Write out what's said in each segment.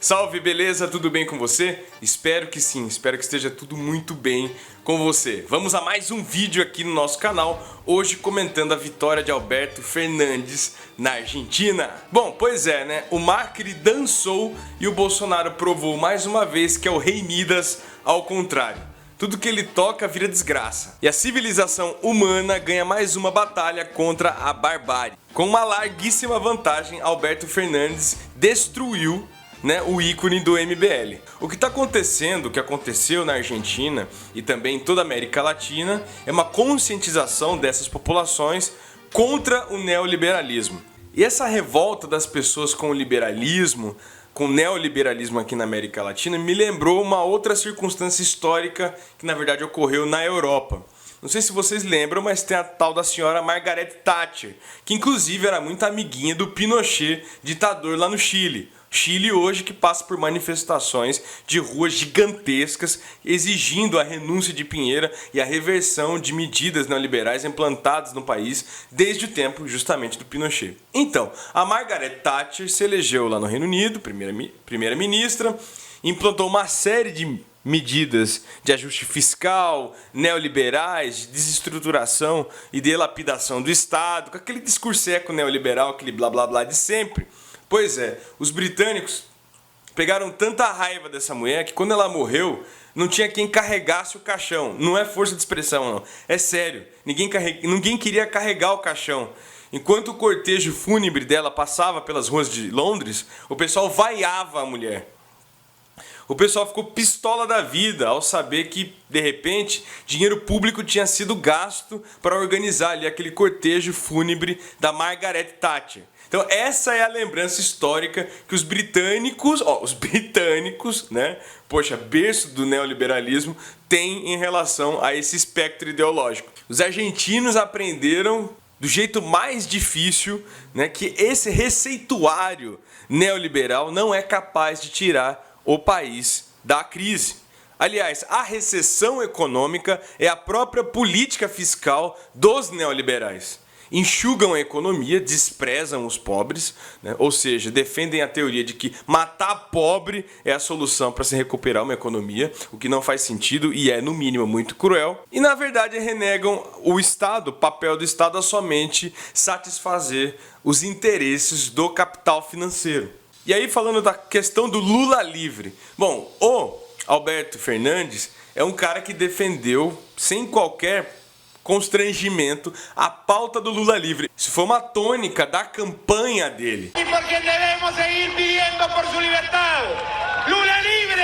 Salve, beleza? Tudo bem com você? Espero que sim, espero que esteja tudo muito bem com você. Vamos a mais um vídeo aqui no nosso canal, hoje comentando a vitória de Alberto Fernandes na Argentina. Bom, pois é, né? O Macri dançou e o Bolsonaro provou mais uma vez que é o rei Midas ao contrário. Tudo que ele toca vira desgraça. E a civilização humana ganha mais uma batalha contra a barbárie. Com uma larguíssima vantagem, Alberto Fernandes destruiu, né, o ícone do MBL. O que está acontecendo, o que aconteceu na Argentina e também em toda a América Latina, é uma conscientização dessas populações contra o neoliberalismo. E essa revolta das pessoas com o liberalismo, com o neoliberalismo aqui na América Latina, me lembrou uma outra circunstância histórica que na verdade ocorreu na Europa. Não sei se vocês lembram, mas tem a tal da senhora Margaret Thatcher, que inclusive era muito amiguinha do Pinochet, ditador lá no Chile. Chile hoje que passa por manifestações de ruas gigantescas exigindo a renúncia de Piñera e a reversão de medidas neoliberais implantadas no país desde o tempo justamente do Pinochet. Então, a Margaret Thatcher se elegeu lá no Reino Unido, primeira-ministra, implantou uma série de medidas de ajuste fiscal, neoliberais, de desestruturação e de lapidação do Estado, com aquele discurseco neoliberal, aquele blá blá blá de sempre. Pois é, os britânicos pegaram tanta raiva dessa mulher que quando ela morreu, não tinha quem carregasse o caixão. Não é força de expressão, não. É sério. Ninguém queria carregar o caixão. Enquanto o cortejo fúnebre dela passava pelas ruas de Londres, o pessoal vaiava a mulher. O pessoal ficou pistola da vida ao saber que, de repente, dinheiro público tinha sido gasto para organizar ali aquele cortejo fúnebre da Margaret Thatcher. Então essa é a lembrança histórica que os britânicos, né, poxa, berço do neoliberalismo, têm em relação a esse espectro ideológico. Os argentinos aprenderam do jeito mais difícil, né, que esse receituário neoliberal não é capaz de tirar o país da crise. Aliás, a recessão econômica é a própria política fiscal dos neoliberais. Enxugam a economia, desprezam os pobres, né? Ou seja, defendem a teoria de que matar pobre é a solução para se recuperar uma economia, o que não faz sentido e é, no mínimo, muito cruel. E, na verdade, renegam o Estado, o papel do Estado a somente satisfazer os interesses do capital financeiro. E aí, falando da questão do Lula livre. Bom, o Alberto Fernandes é um cara que defendeu, sem qualquer constrangimento, a pauta do Lula livre. Isso foi uma tônica da campanha dele. E porque devemos seguir pedindo por sua liberdade. Lula livre!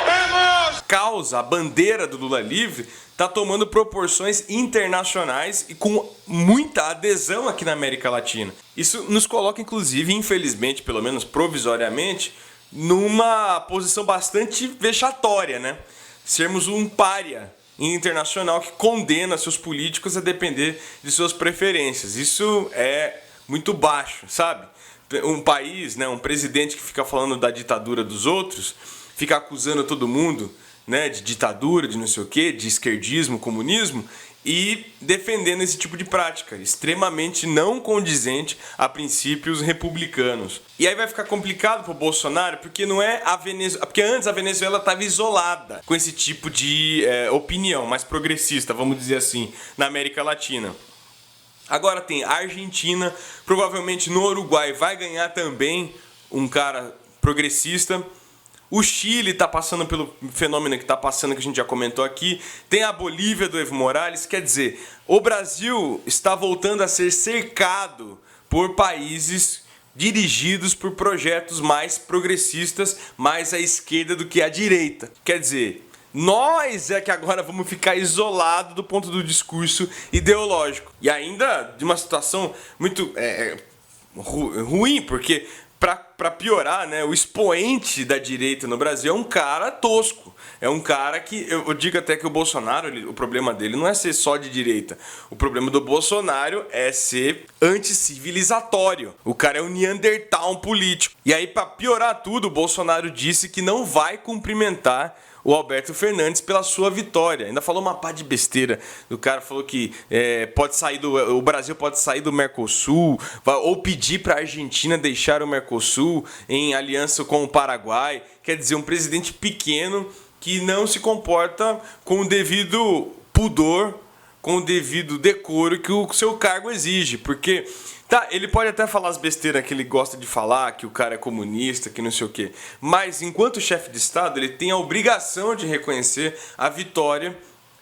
Vamos! A bandeira do Lula livre está tomando proporções internacionais e com muita adesão aqui na América Latina. Isso nos coloca, inclusive, infelizmente, pelo menos provisoriamente, numa posição bastante vexatória, né? Sermos um pária internacional que condena seus políticos a depender de suas preferências. Isso é muito baixo, sabe? Um país, né, um presidente que fica falando da ditadura dos outros, fica acusando todo mundo, né, de ditadura, de não sei o quê, de esquerdismo, comunismo, e defendendo esse tipo de prática, extremamente não condizente a princípios republicanos. E aí vai ficar complicado pro Bolsonaro, porque não é a Venezuela, porque antes a Venezuela estava isolada com esse tipo de opinião mais progressista, vamos dizer assim, na América Latina. Agora tem a Argentina, provavelmente no Uruguai vai ganhar também um cara progressista. O Chile está passando pelo fenômeno que está passando, que a gente já comentou aqui. Tem a Bolívia do Evo Morales. Quer dizer, o Brasil está voltando a ser cercado por países dirigidos por projetos mais progressistas, mais à esquerda do que à direita. Quer dizer, nós é que agora vamos ficar isolados do ponto do discurso ideológico. E ainda de uma situação muito ruim, porque para piorar, né, o expoente da direita no Brasil é um cara tosco. É um cara que, eu digo até que o Bolsonaro, o problema dele não é ser só de direita. O problema do Bolsonaro é ser anticivilizatório. O cara é um Neandertal político. E aí, para piorar tudo, o Bolsonaro disse que não vai cumprimentar o Alberto Fernandes pela sua vitória. Ainda falou uma pá de besteira. O cara falou que o Brasil pode sair do Mercosul, ou pedir para a Argentina deixar o Mercosul em aliança com o Paraguai. Quer dizer, um presidente pequeno que não se comporta com o devido pudor, com o devido decoro que o seu cargo exige. Porque, tá, ele pode até falar as besteiras que ele gosta de falar, que o cara é comunista, que não sei o quê. Mas, enquanto chefe de Estado, ele tem a obrigação de reconhecer a vitória,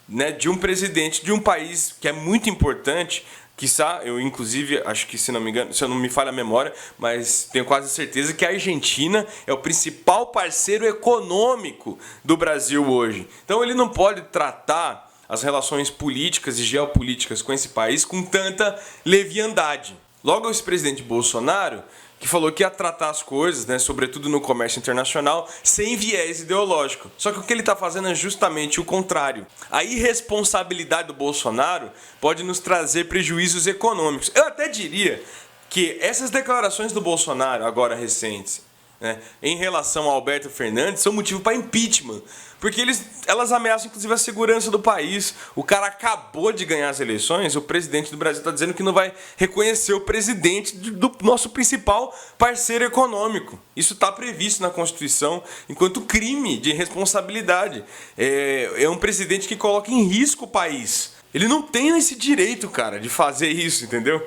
né, de um presidente de um país que é muito importante. Quiçá, eu inclusive, acho que se não me engano, se eu não me falha a memória, mas tenho quase certeza que a Argentina é o principal parceiro econômico do Brasil hoje. Então ele não pode tratar as relações políticas e geopolíticas com esse país com tanta leviandade. Logo, o ex-presidente Bolsonaro, que falou que ia tratar as coisas, né, sobretudo no comércio internacional, sem viés ideológico. Só que o que ele está fazendo é justamente o contrário. A irresponsabilidade do Bolsonaro pode nos trazer prejuízos econômicos. Eu até diria que essas declarações do Bolsonaro, agora recentes, né, em relação ao Alberto Fernandes, são motivo para impeachment. Porque elas ameaçam, inclusive, a segurança do país. O cara acabou de ganhar as eleições, o presidente do Brasil está dizendo que não vai reconhecer o presidente do nosso principal parceiro econômico. Isso está previsto na Constituição enquanto crime de irresponsabilidade. É um presidente que coloca em risco o país. Ele não tem esse direito, cara, de fazer isso, entendeu?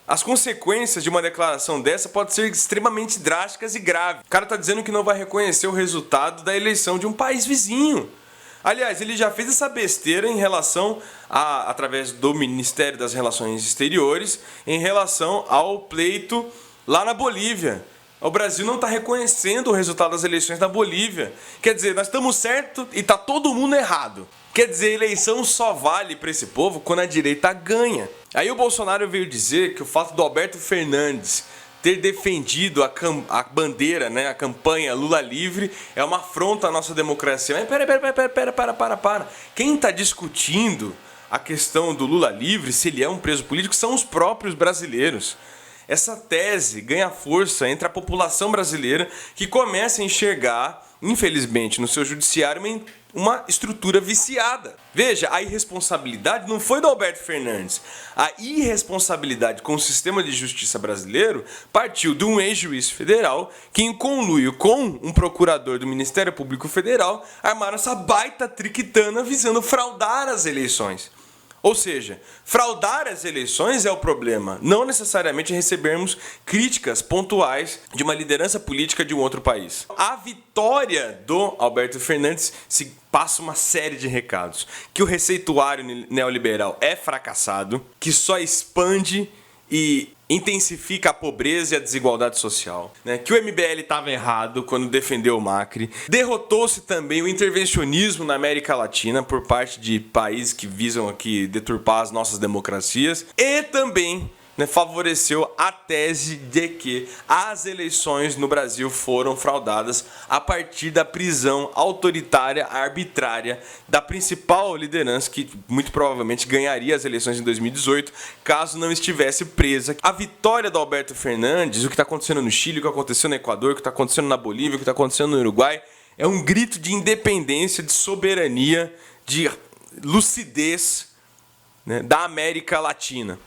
As consequências de uma declaração dessa podem ser extremamente drásticas e graves. O cara está dizendo que não vai reconhecer o resultado da eleição de um país vizinho. Aliás, ele já fez essa besteira em relação através do Ministério das Relações Exteriores, em relação ao pleito lá na Bolívia. O Brasil não está reconhecendo o resultado das eleições na Bolívia. Quer dizer, nós estamos certos e está todo mundo errado. Quer dizer, a eleição só vale para esse povo quando a direita ganha. Aí o Bolsonaro veio dizer que o fato do Alberto Fernandes ter defendido a bandeira, né, a campanha Lula livre, é uma afronta à nossa democracia. Mas para. Quem está discutindo a questão do Lula livre, se ele é um preso político, são os próprios brasileiros. Essa tese ganha força entre a população brasileira, que começa a enxergar, infelizmente, no seu judiciário uma estrutura viciada. Veja, a irresponsabilidade não foi do Alberto Fernandes. A irresponsabilidade com o sistema de justiça brasileiro partiu de um ex-juiz federal que, em conluio com um procurador do Ministério Público Federal, armaram essa baita triquitana visando fraudar as eleições. Ou seja, fraudar as eleições é o problema, não necessariamente recebermos críticas pontuais de uma liderança política de um outro país. A vitória do Alberto Fernandes se passa uma série de recados. Que o receituário neoliberal é fracassado, que só expande e intensifica a pobreza e a desigualdade social, né? Que o MBL estava errado quando defendeu o Macri. Derrotou-se também o intervencionismo na América Latina por parte de países que visam aqui deturpar as nossas democracias. E também, né, favoreceu a tese de que as eleições no Brasil foram fraudadas a partir da prisão autoritária, arbitrária da principal liderança que muito provavelmente ganharia as eleições em 2018 caso não estivesse presa. A vitória do Alberto Fernandes, o que está acontecendo no Chile, o que aconteceu no Equador, o que está acontecendo na Bolívia, o que está acontecendo no Uruguai, é um grito de independência, de soberania, de lucidez, né, da América Latina.